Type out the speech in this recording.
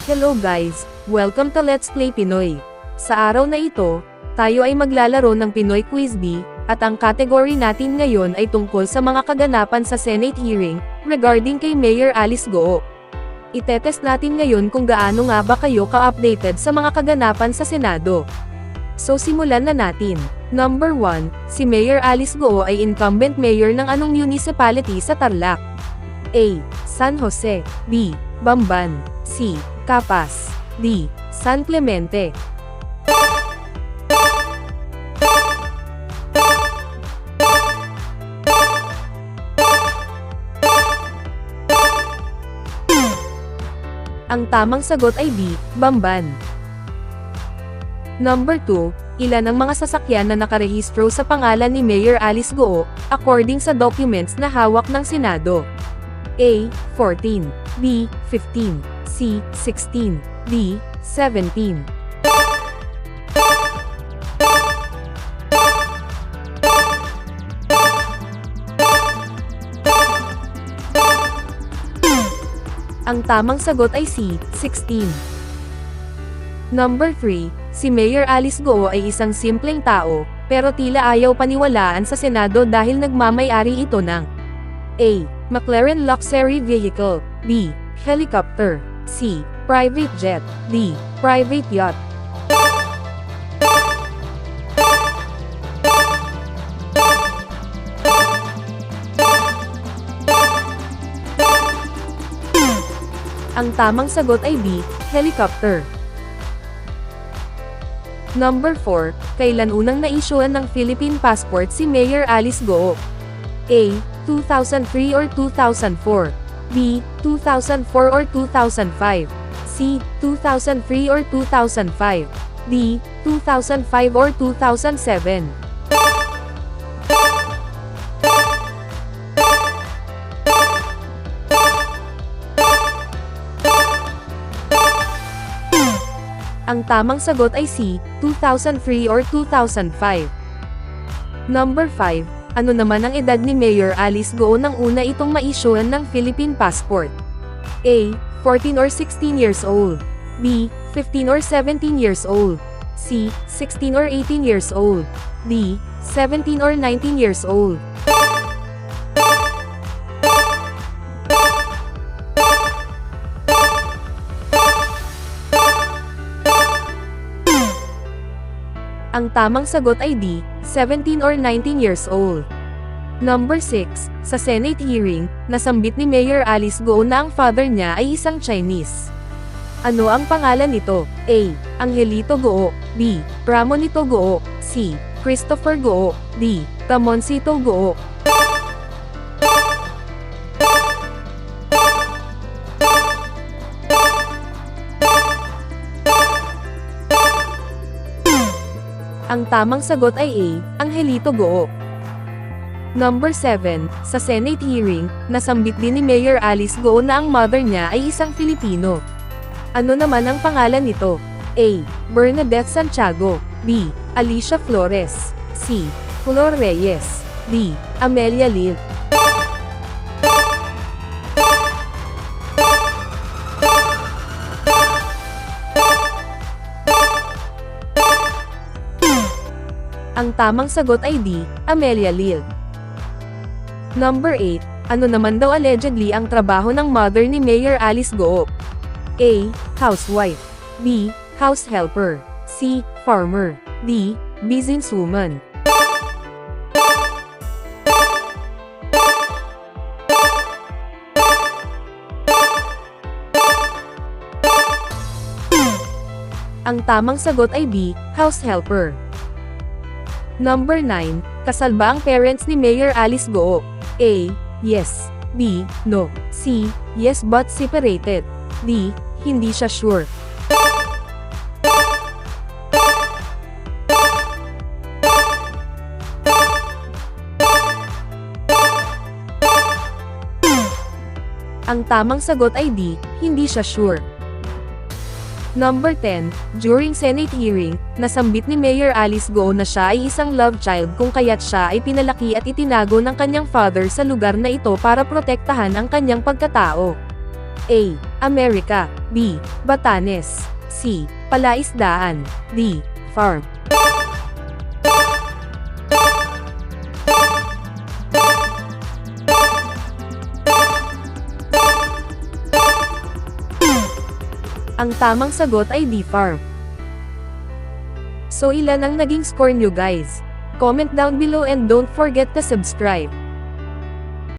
Hello guys! Welcome to Let's Play Pinoy. Sa araw na ito, tayo ay maglalaro ng Pinoy Quiz Bee, at ang category natin ngayon ay tungkol sa mga kaganapan sa Senate hearing, regarding kay Mayor Alice Goo. Itetest natin ngayon kung gaano nga ba kayo ka-updated sa mga kaganapan sa Senado. So simulan na natin. Number 1, si Mayor Alice Goo ay incumbent mayor ng anong municipality sa Tarlac? A. San Jose. B. Bamban. C. Capas. D. San Clemente. Ang tamang sagot ay B. Bamban. Number 2, ilan ang mga sasakyan na nakarehistro sa pangalan ni Mayor Alice Goo, according sa documents na hawak ng Senado? A. 14. B. 15. C. 16. D. 17. Ang tamang sagot ay C. 16. Number 3, si Mayor Alice Goo ay isang simpleng tao, pero tila ayaw paniwalaan sa Senado dahil nagmamay-ari ito ng A. McLaren Luxury Vehicle. B. Helicopter. C. Private Jet. D. Private Yacht. Ang tamang sagot ay B. Helicopter. Number 4, kailan unang na-issuean ng Philippine passport si Mayor Alice Goo? A. 2003 or 2004. B. 2004 or 2005. C. 2003 or 2005. D. 2005 or 2007. Ang tamang sagot ay C. 2003 or 2005. Number 5, ano naman ang edad ni Mayor Alice Goo nang una itong ma-issuean ng Philippine passport? A. 14 or 16 years old. B. 15 or 17 years old. C. 16 or 18 years old. D. 17 or 19 years old. Ang tamang sagot ay D. 17 or 19 years old. Number 6, sa Senate hearing, nasambit ni Mayor Alice Goo na ang father niya ay isang Chinese. Ano ang pangalan nito? A. Angelito Goo. B. Ramonito Goo. C. Christopher Goo. D. Ramoncito Goo. Ang tamang sagot ay A. Angelito Goo. Number 7, sa Senate hearing, nasambit din ni Mayor Alice Goo na ang mother niya ay isang Filipino. Ano naman ang pangalan nito? A. Bernadette Santiago. B. Alicia Flores. C. Flor Reyes. D. Amelia Lil. Ang tamang sagot ay D. Amelia Lil. Number 8, ano naman daw allegedly ang trabaho ng mother ni Mayor Alice Goo? A. Housewife. B. House helper. C. Farmer. D. Businesswoman. Ang tamang sagot ay B. House helper. Number 9, kasal ba ang parents ni Mayor Alice Goo? A. Yes. B. No. C. Yes but separated. D. Hindi siya sure. Ang tamang sagot ay D. Hindi siya sure. Number 10, during Senate hearing, nasambit ni Mayor Alice Goo na siya ay isang love child kung kaya't siya ay pinalaki at itinago ng kanyang father sa lugar na ito para protektahan ang kanyang pagkatao. A. Amerika. B. Batanes. C. Palaisdaan. D. Farm. Ang tamang sagot ay D. Farm. So ilan ang naging score nyo guys? Comment down below and don't forget to subscribe.